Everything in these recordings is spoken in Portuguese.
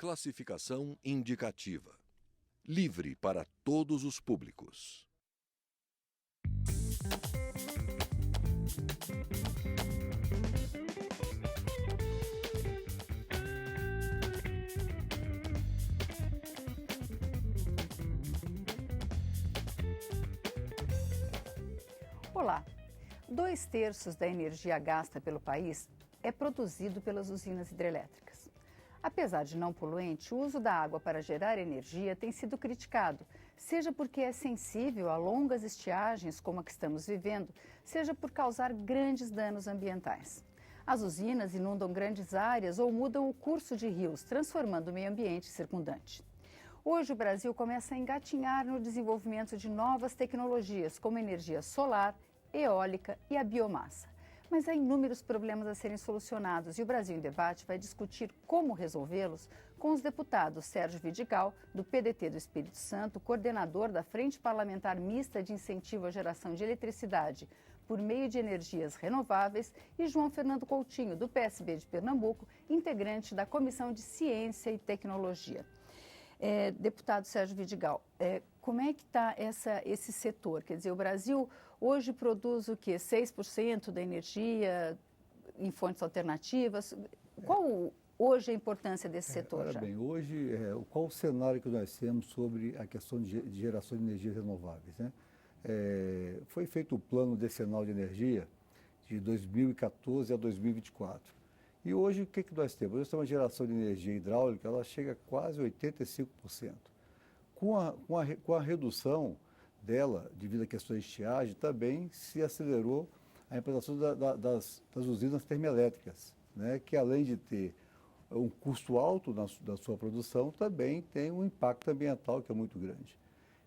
Classificação indicativa. Livre para todos os públicos. Olá! 2/3 da energia gasta pelo país é produzido pelas usinas hidrelétricas. Apesar de não poluente, o uso da água para gerar energia tem sido criticado, seja porque é sensível a longas estiagens como a que estamos vivendo, seja por causar grandes danos ambientais. As usinas inundam grandes áreas ou mudam o curso de rios, transformando o meio ambiente circundante. Hoje, o Brasil começa a engatinhar no desenvolvimento de novas tecnologias, como energia solar, eólica e a biomassa. Mas há inúmeros problemas a serem solucionados e o Brasil em Debate vai discutir como resolvê-los com os deputados Sérgio Vidigal, do PDT do Espírito Santo, coordenador da Frente Parlamentar Mista de Incentivo à Geração de Eletricidade por meio de energias renováveis, e João Fernando Coutinho, do PSB de Pernambuco, integrante da Comissão de Ciência e Tecnologia. Deputado Sérgio Vidigal, como é que está esse setor? Quer dizer, o Brasil hoje produz o quê? 6% da energia em fontes alternativas? Qual hoje a importância desse setor? Olha bem, hoje, qual o cenário que nós temos sobre a questão de geração de energias renováveis, né? Foi feito o plano decenal de energia de 2014 a 2024. E hoje, o que nós temos? Nós temos uma geração de energia hidráulica, ela chega a quase 85%. Com a redução dela, devido à questão de estiagem, também se acelerou a implantação das usinas termoelétricas, né? Que além de ter um custo alto da sua produção, também tem um impacto ambiental que é muito grande.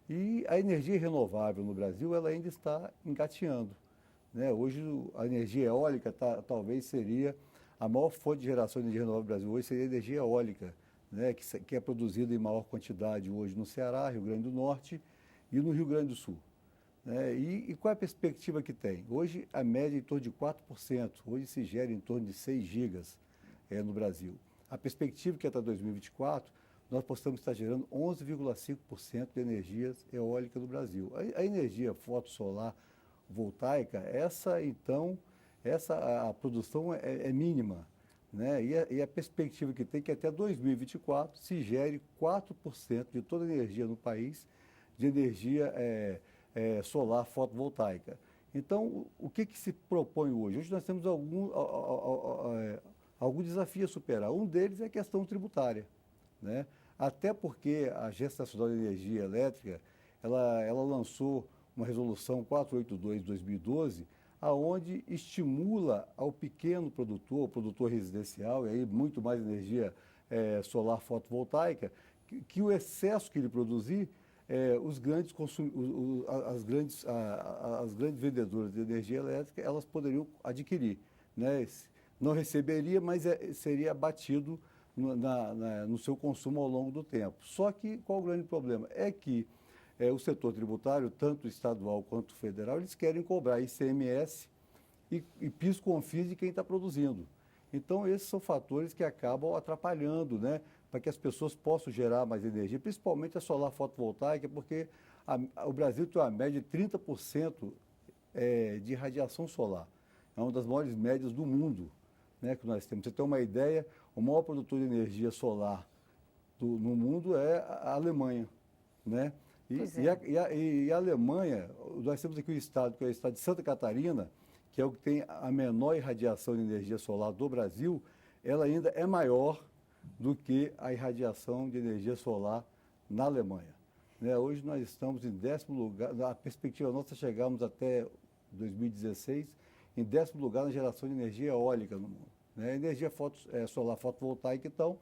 E a energia renovável no Brasil, ela ainda está engateando, né? Hoje, a energia eólica talvez seria a maior fonte de geração de energia renovável no Brasil hoje seria a energia eólica, né, que é produzida em maior quantidade hoje no Ceará, Rio Grande do Norte e no Rio Grande do Sul. Né? E qual é a perspectiva que tem? Hoje a média é em torno de 4%, hoje se gera em torno de 6 gigas no Brasil. A perspectiva que é até 2024, nós possamos estar gerando 11,5% de energia eólica no Brasil. A energia fotossolar voltaica, a produção é mínima, né? E a perspectiva que tem é que até 2024 se gere 4% de toda a energia no país de energia solar fotovoltaica. Então, o que se propõe hoje? Hoje nós temos algum desafio a superar. Um deles é a questão tributária, né? Até porque a Agência Nacional de Energia Elétrica, ela lançou uma resolução 482 de 2012, aonde estimula ao pequeno produtor, o produtor residencial, e aí muito mais energia solar fotovoltaica, que o excesso que ele produzir, as grandes vendedoras de energia elétrica, elas poderiam adquirir, né? Não receberia, mas seria abatido no seu consumo ao longo do tempo. Só que qual o grande problema? É que o setor tributário, tanto estadual quanto federal, eles querem cobrar ICMS e PIS/COFINS de quem está produzindo. Então, esses são fatores que acabam atrapalhando, né, para que as pessoas possam gerar mais energia, principalmente a solar fotovoltaica, porque o Brasil tem uma média de 30% de radiação solar. É uma das maiores médias do mundo, né, que nós temos. Você tem uma ideia, o maior produtor de energia solar no mundo é a Alemanha, né? E a Alemanha, nós temos aqui o estado, que é o estado de Santa Catarina, que é o que tem a menor irradiação de energia solar do Brasil, ela ainda é maior do que a irradiação de energia solar na Alemanha. Né? Hoje nós estamos em 10º lugar, a perspectiva nossa é chegarmos até 2016 em 10º lugar na geração de energia eólica no mundo. Né? Energia solar fotovoltaica, então,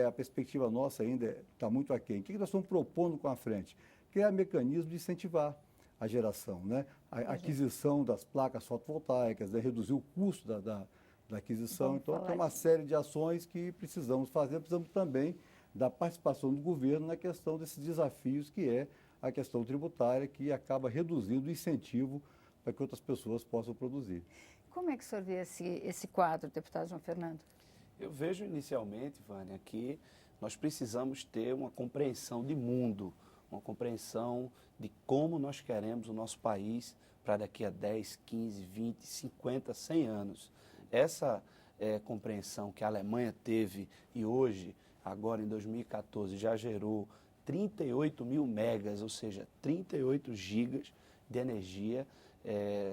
a perspectiva nossa ainda está muito aquém. O que nós estamos propondo com a frente? Criar mecanismos de incentivar a geração, né? A aquisição das placas fotovoltaicas, né? Reduzir o custo da aquisição. Então, tem uma série de ações que precisamos fazer. Precisamos também da participação do governo na questão desses desafios, que é a questão tributária, que acaba reduzindo o incentivo para que outras pessoas possam produzir. Como é que o senhor vê esse quadro, deputado João Fernando? Eu vejo inicialmente, Vânia, que nós precisamos ter uma compreensão de mundo, uma compreensão de como nós queremos o nosso país para daqui a 10, 15, 20, 50, 100 anos. Essa compreensão que a Alemanha teve e hoje, agora em 2014, já gerou 38 mil megas, ou seja, 38 gigas de energia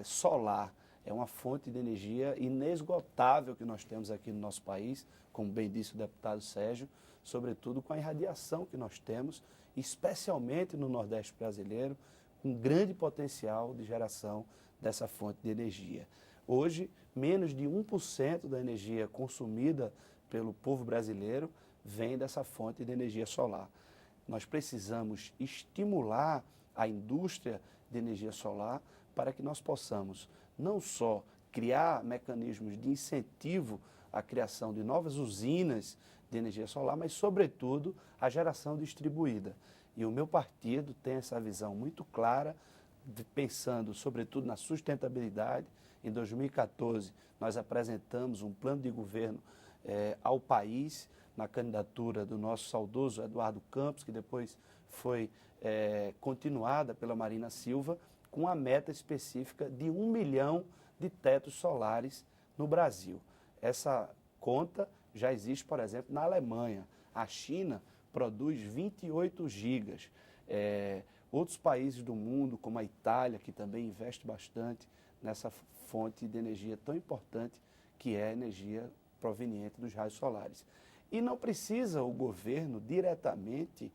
solar. É uma fonte de energia inesgotável que nós temos aqui no nosso país, como bem disse o deputado Sérgio, sobretudo com a irradiação que nós temos, especialmente no Nordeste brasileiro, com grande potencial de geração dessa fonte de energia. Hoje, menos de 1% da energia consumida pelo povo brasileiro vem dessa fonte de energia solar. Nós precisamos estimular a indústria de energia solar para que nós possamos não só criar mecanismos de incentivo à criação de novas usinas de energia solar, mas, sobretudo, a geração distribuída. E o meu partido tem essa visão muito clara, pensando, sobretudo, na sustentabilidade. Em 2014, nós apresentamos um plano de governo ao país, na candidatura do nosso saudoso Eduardo Campos, que depois foi continuada pela Marina Silva, com a meta específica de 1 milhão de tetos solares no Brasil. Essa conta já existe, por exemplo, na Alemanha. A China produz 28 gigas. Outros países do mundo, como a Itália, que também investe bastante nessa fonte de energia tão importante, que é a energia proveniente dos raios solares. E não precisa o governo diretamente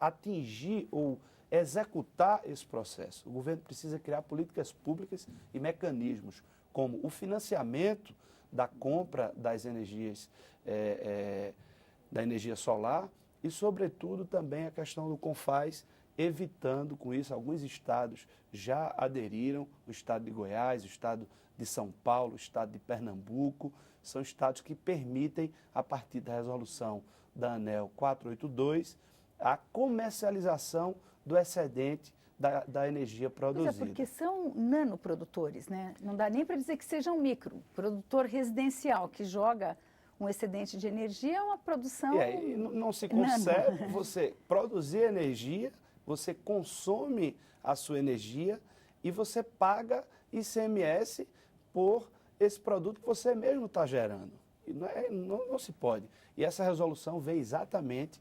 atingir ou executar esse processo. O governo precisa criar políticas públicas e mecanismos, como o financiamento da compra das energias, da energia solar e, sobretudo, também a questão do CONFAS, evitando com isso, alguns estados já aderiram, o estado de Goiás, o estado de São Paulo, o estado de Pernambuco, são estados que permitem, a partir da resolução da ANEEL 482, a comercialização do excedente da energia produzida. Pois é, porque são nanoprodutores, né? Não dá nem para dizer que seja um micro. Produtor residencial que joga um excedente de energia é uma produção e não se consegue você produzir energia, você consome a sua energia e você paga ICMS por esse produto que você mesmo está gerando. E não se pode. E essa resolução vem exatamente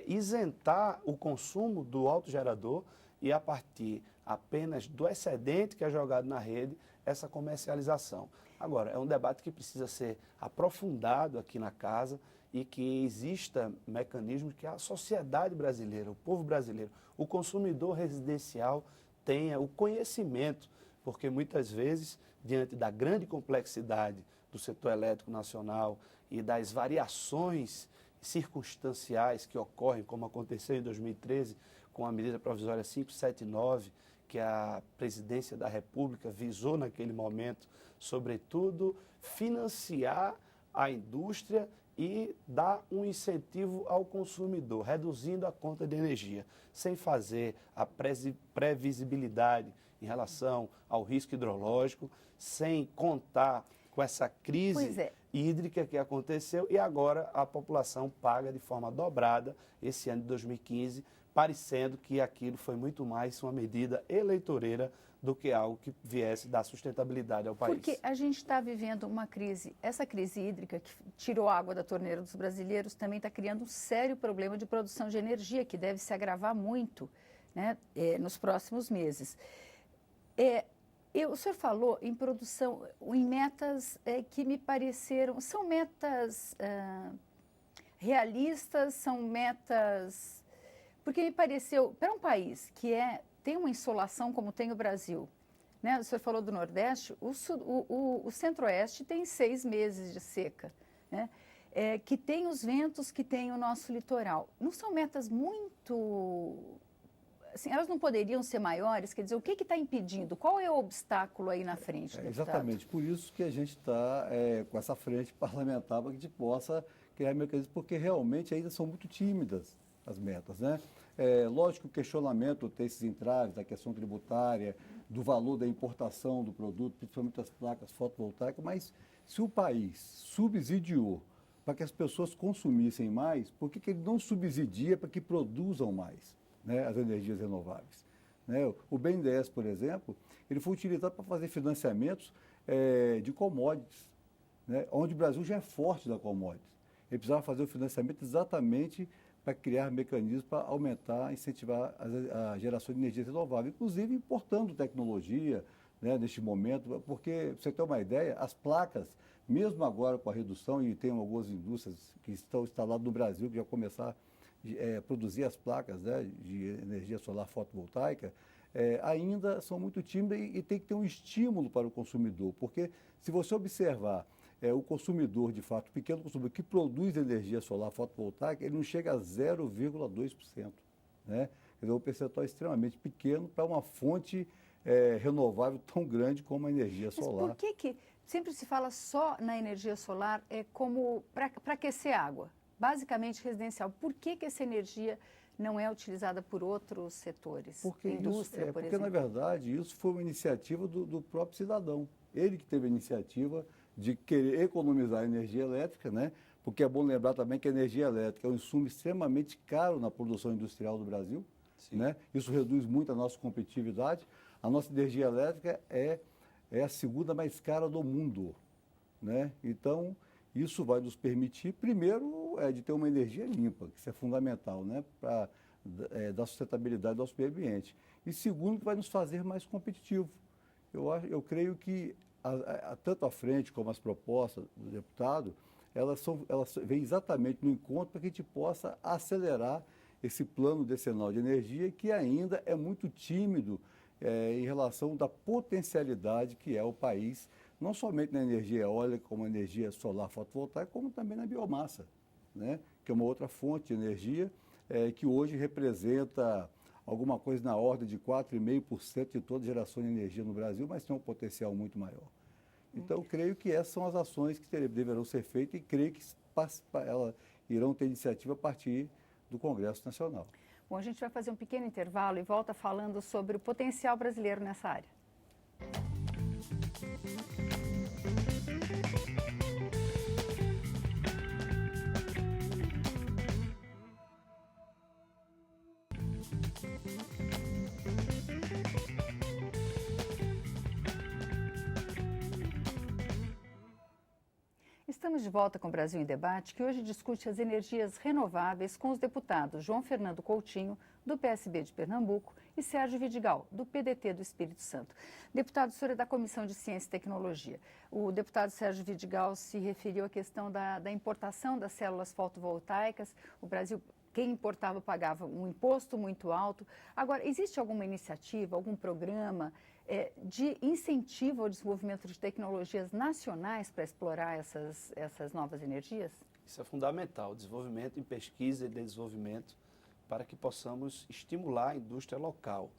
isentar o consumo do autogerador e, a partir apenas do excedente que é jogado na rede, essa comercialização. Agora, é um debate que precisa ser aprofundado aqui na casa e que exista mecanismos que a sociedade brasileira, o povo brasileiro, o consumidor residencial tenha o conhecimento, porque muitas vezes, diante da grande complexidade do setor elétrico nacional e das variações circunstanciais que ocorrem, como aconteceu em 2013, com a medida provisória 579, que a presidência da República visou naquele momento, sobretudo, financiar a indústria e dar um incentivo ao consumidor, reduzindo a conta de energia, sem fazer a previsibilidade em relação ao risco hidrológico, sem contar com essa crise hídrica que aconteceu e agora a população paga de forma dobrada esse ano de 2015, parecendo que aquilo foi muito mais uma medida eleitoreira do que algo que viesse dar sustentabilidade ao país. Porque a gente está vivendo uma crise, essa crise hídrica que tirou água da torneira dos brasileiros também está criando um sério problema de produção de energia, que deve se agravar muito, né, nos próximos meses. O senhor falou em produção, em metas que me pareceram, são metas realistas, são metas... Porque me pareceu, para um país que tem uma insolação como tem o Brasil, né? O senhor falou do Nordeste, o Centro-Oeste tem 6 meses de seca, né? Que tem os ventos que tem o nosso litoral. Não são metas muito... Assim, elas não poderiam ser maiores? Quer dizer, o que está impedindo? Qual é o obstáculo aí na frente, deputado? Exatamente, por isso que a gente está com essa frente parlamentar para que a gente possa criar mecanismos, porque realmente ainda são muito tímidas as metas, né? Lógico que o questionamento tem esses entraves, da questão tributária, do valor da importação do produto, principalmente das placas fotovoltaicas, mas Se o país subsidiou para que as pessoas consumissem mais, por que ele não subsidia para que produzam mais, né, as energias renováveis? Né? O BNDES, por exemplo, ele foi utilizado para fazer financiamentos de commodities, né, onde o Brasil já é forte da commodities. Ele precisava fazer o financiamento exatamente para criar mecanismos para aumentar, incentivar a geração de energia renovável, inclusive importando tecnologia, né, neste momento, porque, para você ter uma ideia, as placas, mesmo agora com a redução, e tem algumas indústrias que estão instaladas no Brasil, que já começaram a produzir as placas, né, de energia solar fotovoltaica, ainda são muito tímidas e tem que ter um estímulo para o consumidor, porque se você observar o consumidor, de fato, o pequeno consumidor que produz energia solar fotovoltaica, ele não chega a 0,2%. Né? Quer dizer, um percentual extremamente pequeno para uma fonte renovável tão grande como a energia solar. Mas por que sempre se fala só na energia solar como para aquecer água, basicamente residencial? Por que essa energia não é utilizada por outros setores? Porque Indústria, por porque, exemplo. na verdade, isso foi uma iniciativa do próprio cidadão. Ele que teve a iniciativa de querer economizar energia elétrica, né? Porque é bom lembrar também que a energia elétrica é um insumo extremamente caro na produção industrial do Brasil. Né? Isso reduz muito a nossa competitividade. A nossa energia elétrica é a segunda mais cara do mundo. Né? Então, isso vai nos permitir, primeiro, de ter uma energia limpa, que isso é fundamental, né? Para dar sustentabilidade ao nosso meio ambiente. E segundo, que vai nos fazer mais competitivos. Eu creio que tanto a frente como as propostas do deputado, elas vêm exatamente no encontro para que a gente possa acelerar esse plano decenal de energia, que ainda é muito tímido em relação da potencialidade que é o país, não somente na energia eólica, como na energia solar fotovoltaica, como também na biomassa, né? Que é uma outra fonte de energia que hoje representa alguma coisa na ordem de 4,5% de toda geração de energia no Brasil, mas tem um potencial muito maior. Então, eu creio que essas são as ações que deverão ser feitas e creio que elas irão ter iniciativa a partir do Congresso Nacional. Bom, a gente vai fazer um pequeno intervalo e volta falando sobre o potencial brasileiro nessa área. Estamos de volta com o Brasil em Debate, que hoje discute as energias renováveis com os deputados João Fernando Coutinho, do PSB de Pernambuco, e Sérgio Vidigal, do PDT do Espírito Santo. Deputado, o senhor é da Comissão de Ciência e Tecnologia. O deputado Sérgio Vidigal se referiu à questão da importação das células fotovoltaicas. O Brasil, quem importava, pagava um imposto muito alto. Agora, existe alguma iniciativa, algum programa de incentivo ao desenvolvimento de tecnologias nacionais para explorar essas novas energias? Isso é fundamental, desenvolvimento em pesquisa e desenvolvimento para que possamos estimular a indústria local.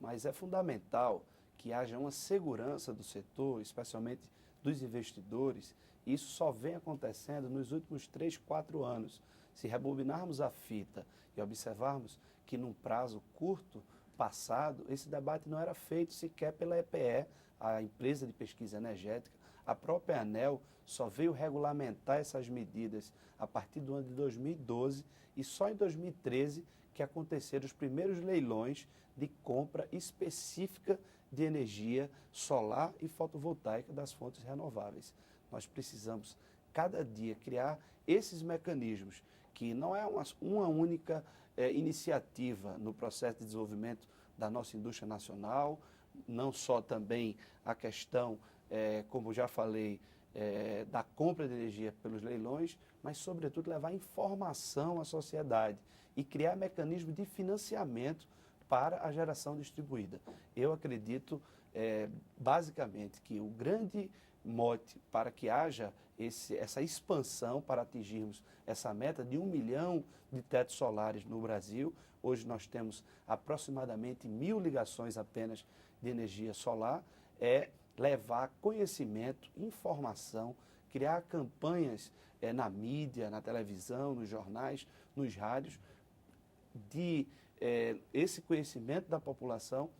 Mas é fundamental que haja uma segurança do setor, especialmente dos investidores. E isso só vem acontecendo nos últimos 3, 4 anos. Se rebobinarmos a fita e observarmos que num prazo curto passado, esse debate não era feito sequer pela EPE, a empresa de pesquisa energética. A própria ANEEL só veio regulamentar essas medidas a partir do ano de 2012 e só em 2013 que aconteceram os primeiros leilões de compra específica de energia solar e fotovoltaica das fontes renováveis. Nós precisamos, cada dia, criar esses mecanismos, que não é uma única iniciativa no processo de desenvolvimento da nossa indústria nacional, não só também a questão, como já falei, da compra de energia pelos leilões, mas, sobretudo, levar informação à sociedade e criar mecanismos de financiamento para a geração distribuída. Eu acredito, basicamente, que o grande mote para que haja essa expansão para atingirmos essa meta de 1 milhão de tetos solares no Brasil. Hoje nós temos aproximadamente 1.000 ligações apenas de energia solar, levar conhecimento, informação, criar campanhas na mídia, na televisão, nos jornais, nos rádios, esse conhecimento da população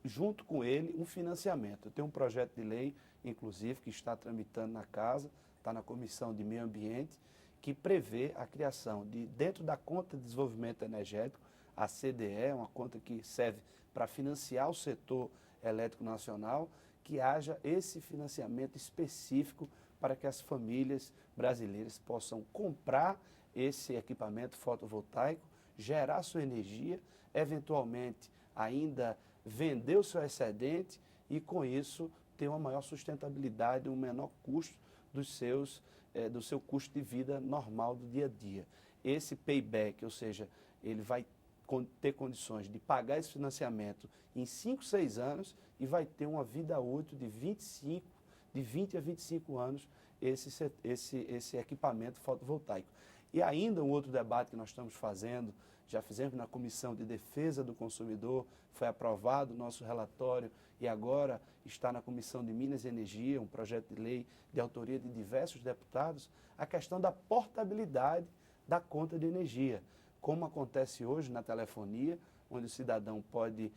junto com ele, um financiamento. Eu tenho um projeto de lei, inclusive, que está tramitando na casa, está na Comissão de Meio Ambiente, que prevê a criação de, dentro da conta de desenvolvimento energético, a CDE, uma conta que serve para financiar o setor elétrico nacional, que haja esse financiamento específico para que as famílias brasileiras possam comprar esse equipamento fotovoltaico, gerar sua energia, eventualmente ainda vender o seu excedente e, com isso, ter uma maior sustentabilidade, um menor custo do seu custo de vida normal do dia a dia. Esse payback, ou seja, ele vai ter condições de pagar esse financiamento em 5, 6 anos e vai ter uma vida útil de 20 a 25 anos esse equipamento fotovoltaico. E ainda um outro debate que nós estamos fazendo, já fizemos na Comissão de Defesa do Consumidor, foi aprovado o nosso relatório e agora está na Comissão de Minas e Energia, um projeto de lei de autoria de diversos deputados, a questão da portabilidade da conta de energia, como acontece hoje na telefonia, onde o cidadão pode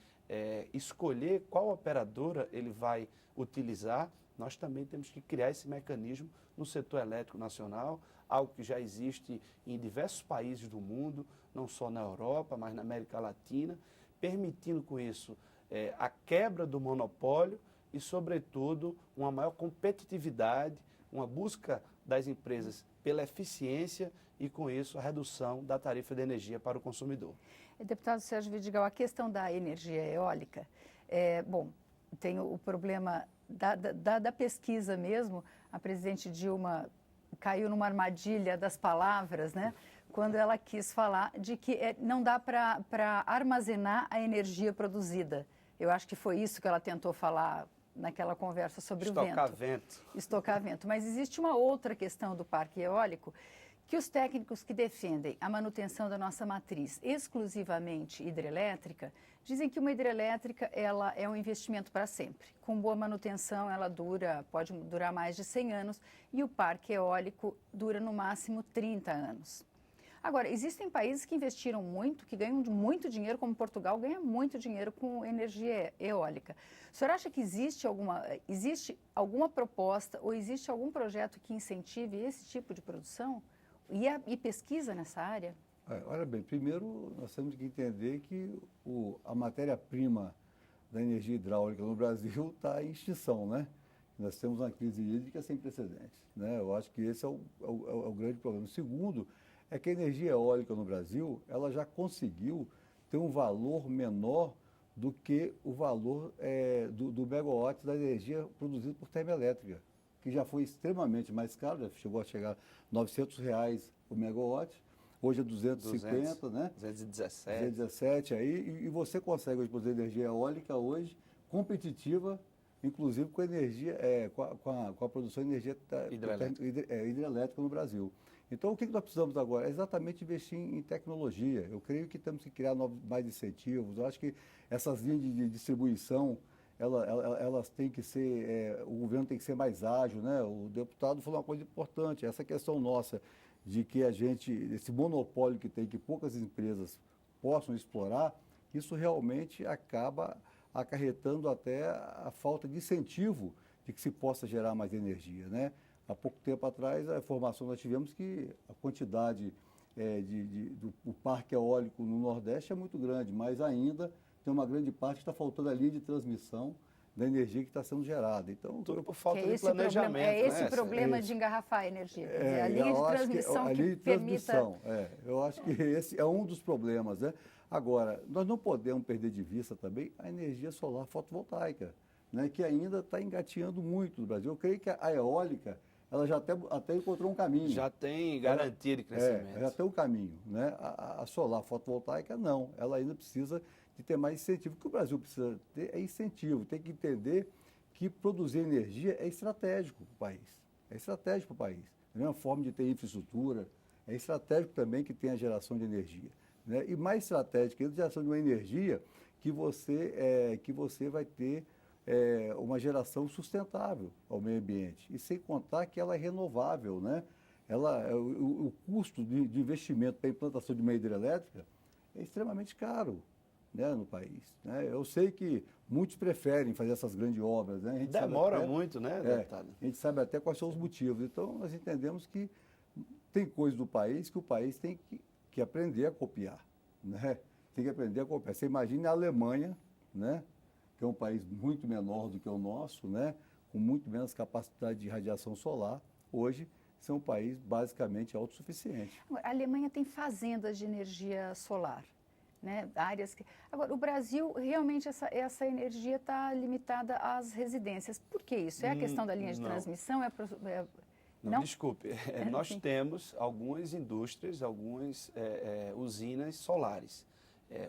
escolher qual operadora ele vai utilizar. Nós também temos que criar esse mecanismo no setor elétrico nacional, algo que já existe em diversos países do mundo, não só na Europa, mas na América Latina, permitindo com isso a quebra do monopólio e, sobretudo, uma maior competitividade, uma busca das empresas pela eficiência e, com isso, a redução da tarifa de energia para o consumidor. Deputado Sérgio Vidigal, a questão da energia eólica, tem o problema da pesquisa mesmo. A presidente Dilma caiu numa armadilha das palavras, né? Quando ela quis falar de que não dá para armazenar a energia produzida. Eu acho que foi isso que ela tentou falar naquela conversa sobre o vento. Estocar vento. Mas existe uma outra questão do parque eólico, que os técnicos que defendem a manutenção da nossa matriz exclusivamente hidrelétrica, dizem que uma hidrelétrica ela é um investimento para sempre. Com boa manutenção, ela pode durar mais de 100 anos e o parque eólico dura no máximo 30 anos. Agora, existem países que investiram muito, que ganham muito dinheiro, como Portugal ganha muito dinheiro com energia eólica. O senhor acha que existe alguma proposta ou existe algum projeto que incentive esse tipo de produção e pesquisa nessa área? Olha bem, primeiro nós temos que entender que a matéria-prima da energia hidráulica no Brasil está em extinção, né? Nós temos uma crise hídrica sem precedentes, né? Eu acho que esse é o grande problema. O segundo é que a energia eólica no Brasil, ela já conseguiu ter um valor menor do que o valor do megawatt da energia produzida por termoelétrica, que já foi extremamente mais caro, já chegou a chegar a R$900 o megawatt, hoje é 250, né? 217 aí, e você consegue hoje produzir energia eólica hoje competitiva, inclusive com a energia, com a produção de energia hidrelétrica no Brasil. Então, o que nós precisamos agora? É exatamente investir em tecnologia. Eu creio que temos que criar mais incentivos. Eu acho que essas linhas de distribuição, elas têm que ser, o governo tem que ser mais ágil, né? O deputado falou uma coisa importante, essa questão nossa de que esse monopólio que tem, que poucas empresas possam explorar, isso realmente acaba acarretando até a falta de incentivo de que se possa gerar mais energia, né? Há pouco tempo atrás, a informação nós tivemos que a quantidade do parque eólico no Nordeste é muito grande, mas ainda tem uma grande parte que está faltando a linha de transmissão da energia que está sendo gerada. Então, tudo por falta de planejamento. É esse o problema de engarrafar a energia. A linha de transmissão que permita... Eu acho que esse é um dos problemas, né? Agora, nós não podemos perder de vista também a energia solar fotovoltaica, né, que ainda está engateando muito no Brasil. Eu creio que a eólica, ela já até encontrou um caminho. Já tem garantia de crescimento. Já tem um caminho, né? A solar fotovoltaica, não. Ela ainda precisa de ter mais incentivo. O que o Brasil precisa ter é incentivo. Tem que entender que produzir energia é estratégico para o país. É estratégico para o país. Da mesma forma de ter infraestrutura, é estratégico também que tenha a geração de energia, né? E mais estratégico é a geração de uma energia que você vai ter uma geração sustentável ao meio ambiente. E sem contar que ela é renovável, né? O custo de investimento para a implantação de uma hidrelétrica é extremamente caro. né, no país. Né? Eu sei que muitos preferem fazer essas grandes obras. Né? A gente Demora sabe até, muito, né, deputado? a gente sabe até quais são os motivos. Então, nós entendemos que tem coisas do país que o país tem que aprender a copiar. Né? Tem que aprender a copiar. Você imagina a Alemanha, né, que é um país muito menor do que o nosso, né, com muito menos capacidade de radiação solar, hoje ser um país basicamente autossuficiente. A Alemanha tem fazendas de energia solar, né? Áreas que... Agora, o Brasil, realmente, essa energia está limitada às residências. Por que isso? É a questão da linha de Não. transmissão? Não, desculpe. Nós Sim. temos algumas indústrias, algumas usinas solares.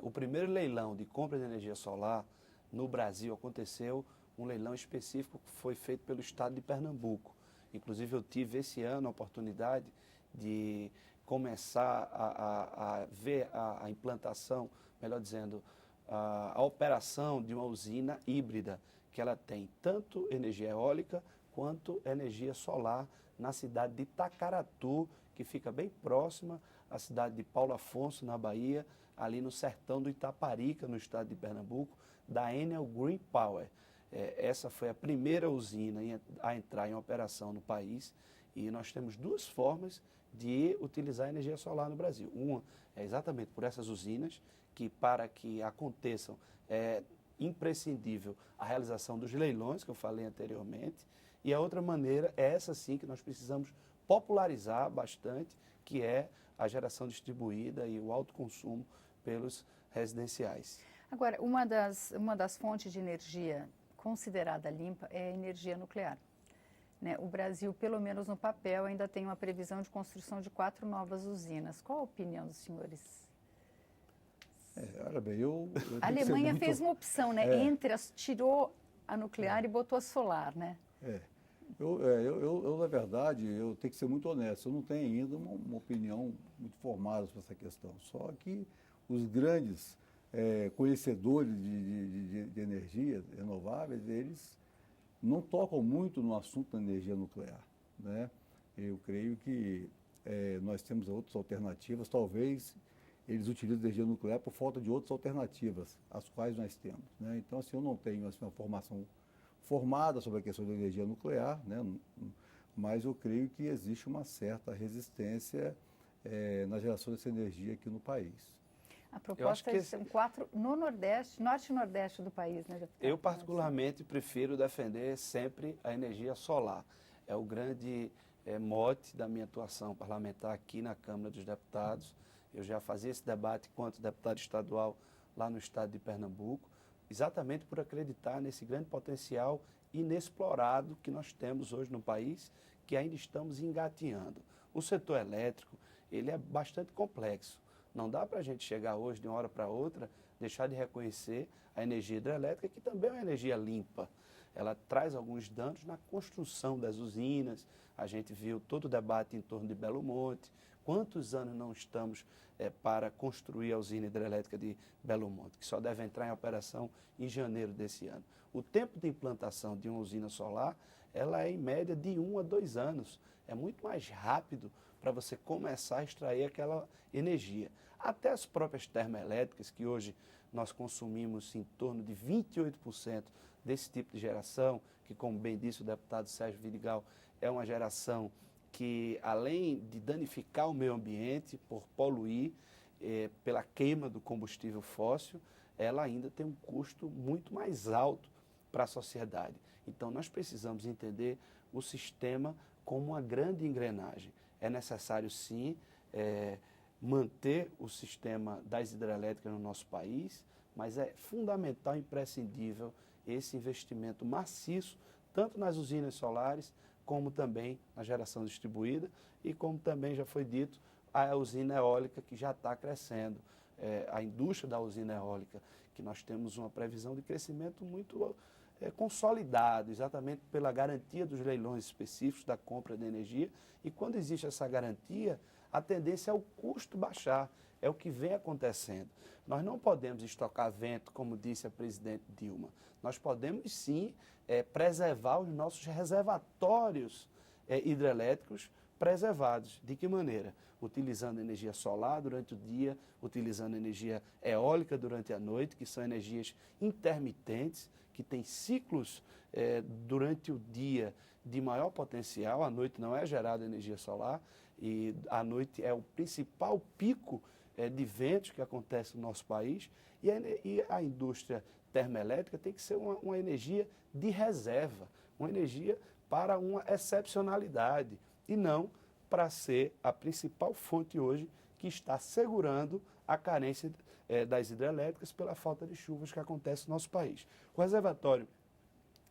O primeiro leilão de compra de energia solar no Brasil aconteceu, um leilão específico que foi feito pelo estado de Pernambuco. Inclusive, eu tive esse ano a oportunidade de começar a ver a implantação, melhor dizendo, a operação de uma usina híbrida, que ela tem tanto energia eólica quanto energia solar na cidade de Itacaratu, que fica bem próxima à cidade de Paulo Afonso, na Bahia, ali no sertão do Itaparica, no estado de Pernambuco, da Enel Green Power. Essa foi a primeira usina a entrar em operação no país e nós temos duas formas de utilizar a energia solar no Brasil. Uma é exatamente por essas usinas, que para que aconteçam é imprescindível a realização dos leilões, que eu falei anteriormente, e a outra maneira é essa sim que nós precisamos popularizar bastante, que é a geração distribuída e o autoconsumo pelos residenciais. Agora, uma das fontes de energia considerada limpa é a energia nuclear. Né? O Brasil, pelo menos no papel, ainda tem uma previsão de construção de 4 novas usinas. Qual a opinião dos senhores? Olha bem, eu A Alemanha fez uma opção, né? Tirou a nuclear e botou a solar, né? Na verdade, eu tenho que ser muito honesto. Eu não tenho ainda uma opinião muito formada sobre essa questão. Só que os grandes conhecedores de energia renováveis, eles não tocam muito no assunto da energia nuclear. Né? Eu creio que nós temos outras alternativas, talvez eles utilizam energia nuclear por falta de outras alternativas, as quais nós temos. Né? Então, assim, eu não tenho assim, uma formação formada sobre a questão da energia nuclear, né? Mas eu creio que existe uma certa resistência na geração dessa energia aqui no país. A proposta é são 4 no Nordeste, Norte e Nordeste do país, né, deputado? Eu, particularmente, prefiro defender sempre a energia solar. É o grande mote da minha atuação parlamentar aqui na Câmara dos Deputados. Eu já fazia esse debate enquanto deputado estadual lá no estado de Pernambuco, exatamente por acreditar nesse grande potencial inexplorado que nós temos hoje no país, que ainda estamos engatinhando. O setor elétrico, ele é bastante complexo. Não dá para a gente chegar hoje, de uma hora para outra, deixar de reconhecer a energia hidrelétrica, que também é uma energia limpa. Ela traz alguns danos na construção das usinas. A gente viu todo o debate em torno de Belo Monte. Quantos anos não estamos para construir a usina hidrelétrica de Belo Monte, que só deve entrar em operação em janeiro desse ano. O tempo de implantação de uma usina solar, ela é em média de 1 a 2 anos. É muito mais rápido para você começar a extrair aquela energia. Até as próprias termoelétricas, que hoje nós consumimos em torno de 28% desse tipo de geração, que, como bem disse o deputado Sérgio Vidigal, é uma geração que, além de danificar o meio ambiente por poluir pela queima do combustível fóssil, ela ainda tem um custo muito mais alto para a sociedade. Então, nós precisamos entender o sistema como uma grande engrenagem. É necessário, sim, manter o sistema das hidrelétricas no nosso país, mas é fundamental e imprescindível esse investimento maciço, tanto nas usinas solares, como também na geração distribuída e, como também já foi dito, a usina eólica, que já está crescendo. A indústria da usina eólica, que nós temos uma previsão de crescimento muito consolidado, exatamente pela garantia dos leilões específicos da compra de energia. E quando existe essa garantia, a tendência é o custo baixar. É o que vem acontecendo. Nós não podemos estocar vento, como disse a presidente Dilma. Nós podemos, sim, preservar os nossos reservatórios hidrelétricos preservados. De que maneira? Utilizando energia solar durante o dia, utilizando energia eólica durante a noite, que são energias intermitentes, que têm ciclos durante o dia de maior potencial. À noite não é gerada energia solar e à noite é o principal pico de ventos que acontece no nosso país. E a indústria termoelétrica tem que ser uma energia de reserva, uma energia para uma excepcionalidade e não para ser a principal fonte hoje que está segurando a carência das hidrelétricas pela falta de chuvas que acontece no nosso país. O reservatório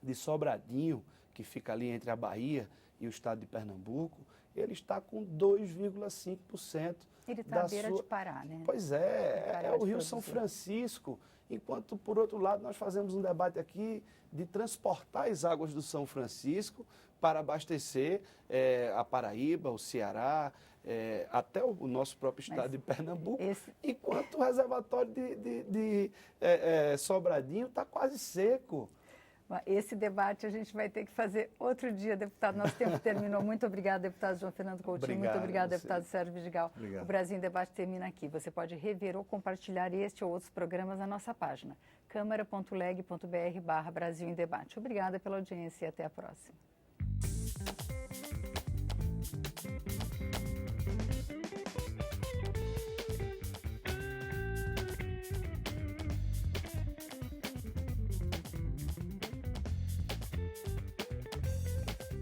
de Sobradinho, que fica ali entre a Bahia e o estado de Pernambuco, ele está com 2,5%. Ele está à beira de parar, né? Pois é o Rio São Francisco, enquanto, por outro lado, nós fazemos um debate aqui de transportar as águas do São Francisco para abastecer a Paraíba, o Ceará, até o nosso próprio estado de Pernambuco, enquanto o reservatório de Sobradinho está quase seco. Esse debate a gente vai ter que fazer outro dia, deputado. Nosso tempo terminou. Muito obrigado, deputado João Fernando Coutinho. Muito obrigado, deputado Sérgio Vidigal. Obrigado. O Brasil em Debate termina aqui. Você pode rever ou compartilhar este ou outros programas na nossa página, câmara.leg.br/Brasil em Debate. Obrigada pela audiência e até a próxima.